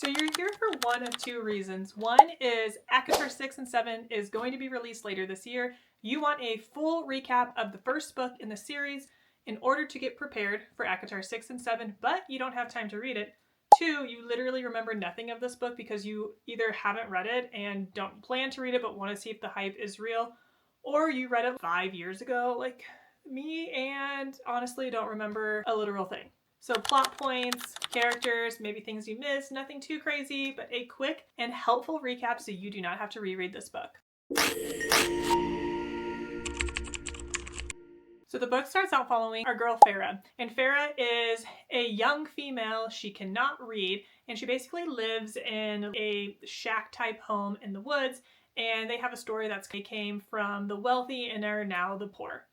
So you're here for one of two reasons. One is ACOTAR 6 and 7 is going to be released later this year. You want a full recap of the first book in the series in order to get prepared for ACOTAR 6 and 7, but you don't have time to read it. Two, you literally remember nothing of this book because you either haven't read it and don't plan to read it but want to see if the hype is real, or you read it 5 years ago like me and honestly don't remember a literal thing. So plot points, characters, maybe things you missed, nothing too crazy, but a quick and helpful recap so you do not have to reread this book. So the book starts out following our girl Feyre, and Feyre is a young female. She cannot read, and she basically lives in a shack type home in the woods, and they have a story that's came from the wealthy and are now the poor.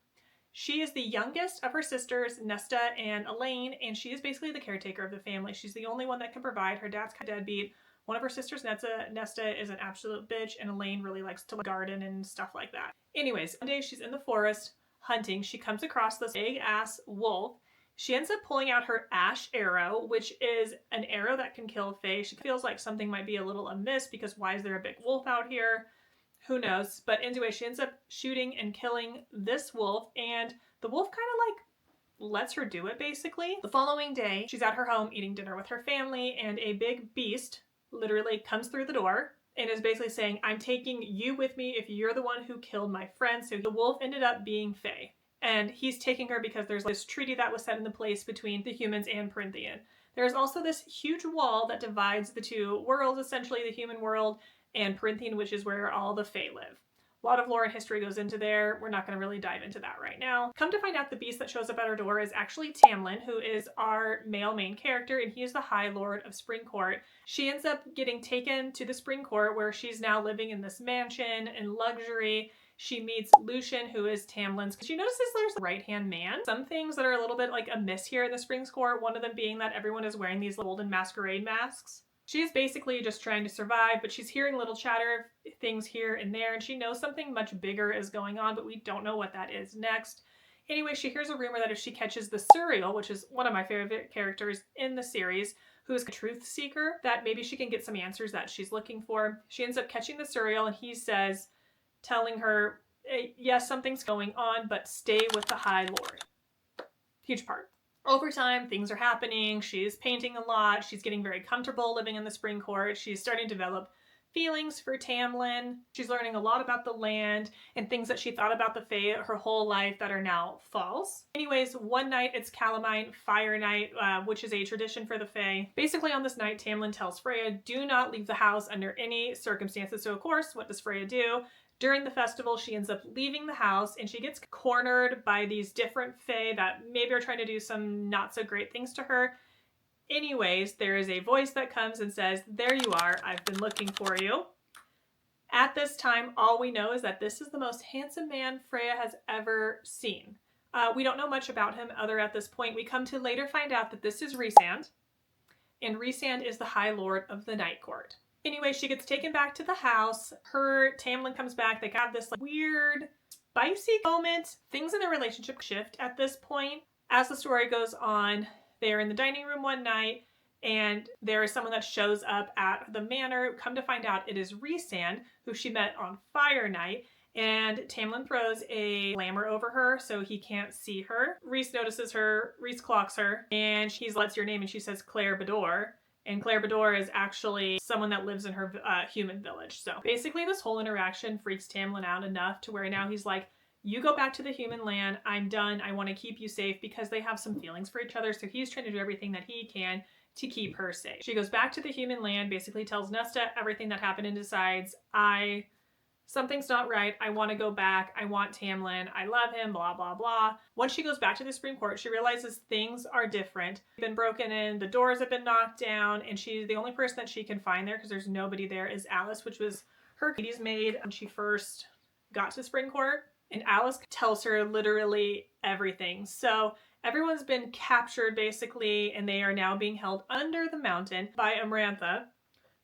She is the youngest of her sisters, Nesta and Elaine, and she is basically the caretaker of the family. She's the only one that can provide. Her dad's kind of deadbeat. One of her sisters, Nesta, is an absolute bitch, and Elaine really likes to garden and stuff like that. Anyways, one day she's in the forest hunting. She comes across this big-ass wolf. She ends up pulling out her ash arrow, which is an arrow that can kill Fae. She feels like something might be a little amiss because why is there a big wolf out here? Who knows? But anyway, she ends up shooting and killing this wolf, and the wolf kind of like lets her do it basically. The following day, she's at her home eating dinner with her family, and a big beast literally comes through the door and is basically saying, I'm taking you with me if you're the one who killed my friend. So the wolf ended up being Fae, and he's taking her because there's this treaty that was set into place between the humans and Prythian. There's also this huge wall that divides the two worlds, essentially the human world and Prythian, which is where all the Fae live. A lot of lore and history goes into there. We're not going to really dive into that right now. Come to find out, the beast that shows up at our door is actually Tamlin, who is our male main character, and he is the High Lord of Spring Court. She ends up getting taken to the Spring Court, where she's now living in this mansion in luxury. She meets Lucian, who is Tamlin's. She notices there's a right-hand man. Some things that are a little bit like amiss here in the Spring Court, one of them being that everyone is wearing these golden masquerade masks. She's basically just trying to survive, but she's hearing little chatter, things here and there, and she knows something much bigger is going on, but we don't know what that is next. Anyway, she hears a rumor that if she catches the Suriel, which is one of my favorite characters in the series, who is a truth seeker, that maybe she can get some answers that she's looking for. She ends up catching the Suriel, and he says, telling her, yes, something's going on, but stay with the High Lord. Huge part. Over time, things are happening. She's painting a lot. She's getting very comfortable living in the Spring Court. She's starting to develop feelings for Tamlin. She's learning a lot about the land and things that she thought about the Fae her whole life that are now false. Anyways, one night it's Calamine Fire Night, which is a tradition for the Fae. Basically on this night, Tamlin tells Freya, do not leave the house under any circumstances. So of course, what does Freya do? During the festival, she ends up leaving the house, and she gets cornered by these different Fae that maybe are trying to do some not so great things to her. Anyways, there is a voice that comes and says, there you are, I've been looking for you. At this time, all we know is that this is the most handsome man Freya has ever seen. We don't know much about him other at this point. We come to later find out that this is Rhysand, and Rhysand is the High Lord of the Night Court. Anyway, she gets taken back to the house. Tamlin comes back. They have this weird, spicy moment. Things in their relationship shift at this point. As the story goes on, they're in the dining room one night, and there is someone that shows up at the manor. Come to find out, it is Rhysand, who she met on Fire Night, and Tamlin throws a glamour over her so he can't see her. Rhys notices her, Rhys clocks her, and he lets your name, and she says Claire Bador. And Claire Bador is actually someone that lives in her human village. So basically this whole interaction freaks Tamlin out enough to where now he's like, you go back to the human land. I'm done. I want to keep you safe, because they have some feelings for each other. So he's trying to do everything that he can to keep her safe. She goes back to the human land, basically tells Nesta everything that happened and decides, something's not right. I want to go back. I want Tamlin. I love him, blah, blah, blah. Once she goes back to the Supreme Court, she realizes things are different. They've been broken in, the doors have been knocked down, and the only person that she can find there, because there's nobody there, is Alice, which was her lady's maid when she first got to Spring Court. And Alice tells her literally everything. So everyone's been captured basically, and they are now being held under the mountain by Amarantha,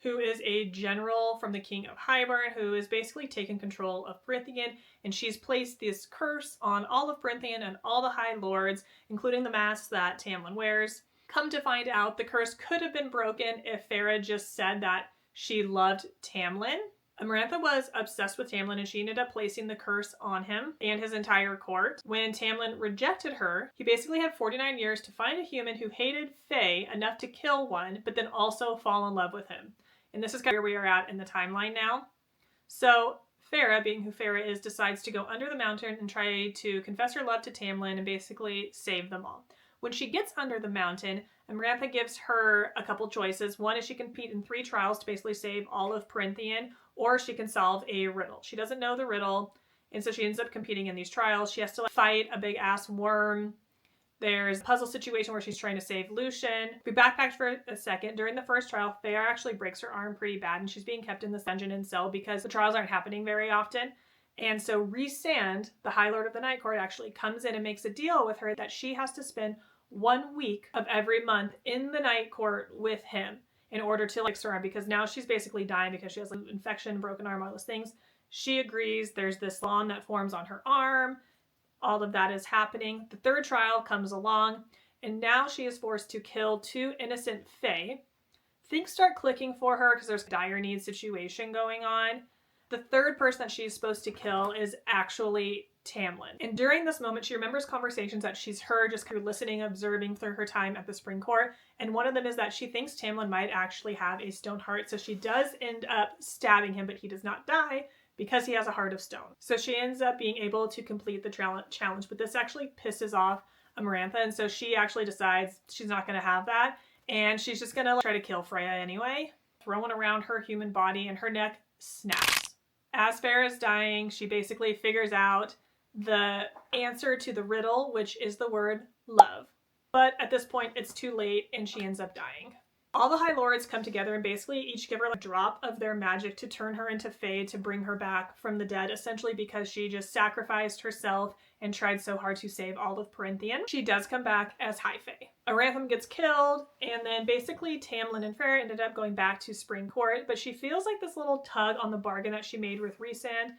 who is a general from the King of Hybern, who is basically taken control of Prythian, and she's placed this curse on all of Prythian and all the High Lords, including the mask that Tamlin wears. Come to find out, the curse could have been broken if Feyre just said that she loved Tamlin. Amarantha was obsessed with Tamlin and she ended up placing the curse on him and his entire court. When Tamlin rejected her, he basically had 49 years to find a human who hated Fae enough to kill one, but then also fall in love with him. And this is kind of where we are at in the timeline now. So Feyre, being who Feyre is, decides to go under the mountain and try to confess her love to Tamlin and basically save them all. When she gets under the mountain, Amarantha gives her a couple choices. One is she can compete in 3 trials to basically save all of Prythian, or she can solve a riddle. She doesn't know the riddle, and so she ends up competing in these trials. She has to fight a big ass worm. There's a puzzle situation where she's trying to save Lucian. We backpacked for a second. During the first trial, Feyre actually breaks her arm pretty bad, and she's being kept in this dungeon and cell because the trials aren't happening very often. And so Rhysand, the High Lord of the Night Court, actually comes in and makes a deal with her that she has to spend 1 week of every month in the Night Court with him in order to fix her arm, because now she's basically dying because she has an infection, broken arm, all those things. She agrees. There's this lawn that forms on her arm. All of that is happening. The third trial comes along, and now she is forced to kill 2 innocent Fae. Things start clicking for her because there's a dire need situation going on. The third person that she's supposed to kill is actually Tamlin. And during this moment, she remembers conversations that she's heard just through listening, observing through her time at the Spring Court. And one of them is that she thinks Tamlin might actually have a stone heart. So she does end up stabbing him, but he does not die because he has a heart of stone. So she ends up being able to complete the challenge, but this actually pisses off Amarantha. And so she actually decides she's not going to have that. And she's just going to try to kill Freya anyway, throwing around her human body, and her neck snaps. As Feyre is dying, she basically figures out the answer to the riddle, which is the word love. But at this point, it's too late and she ends up dying. All the High Lords come together and basically each give her a drop of their magic to turn her into Fae, to bring her back from the dead, essentially because she just sacrificed herself and tried so hard to save all of Prythian. She does come back as High Fae. Amarantha gets killed, and then basically Tamlin and Feyre ended up going back to Spring Court, but she feels like this little tug on the bargain that she made with Rhysand.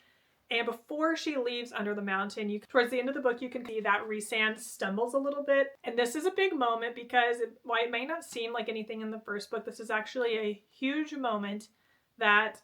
And before she leaves under the mountain, towards the end of the book, you can see that Rhysand stumbles a little bit. And this is a big moment because while it may not seem like anything in the first book, this is actually a huge moment that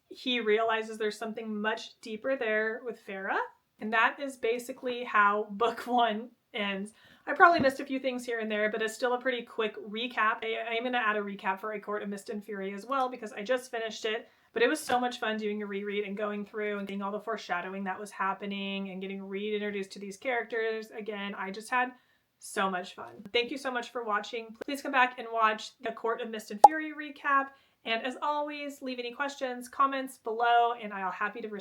he realizes there's something much deeper there with Feyre. And that is basically how book 1 ends. I probably missed a few things here and there, but it's still a pretty quick recap. I'm going to add a recap for A Court of Mist and Fury as well because I just finished it. But it was so much fun doing a reread and going through and getting all the foreshadowing that was happening and getting reintroduced to these characters. Again, I just had so much fun. Thank you so much for watching. Please come back and watch the Court of Mist and Fury recap. And as always, leave any questions, comments below, and I'll be happy to respond.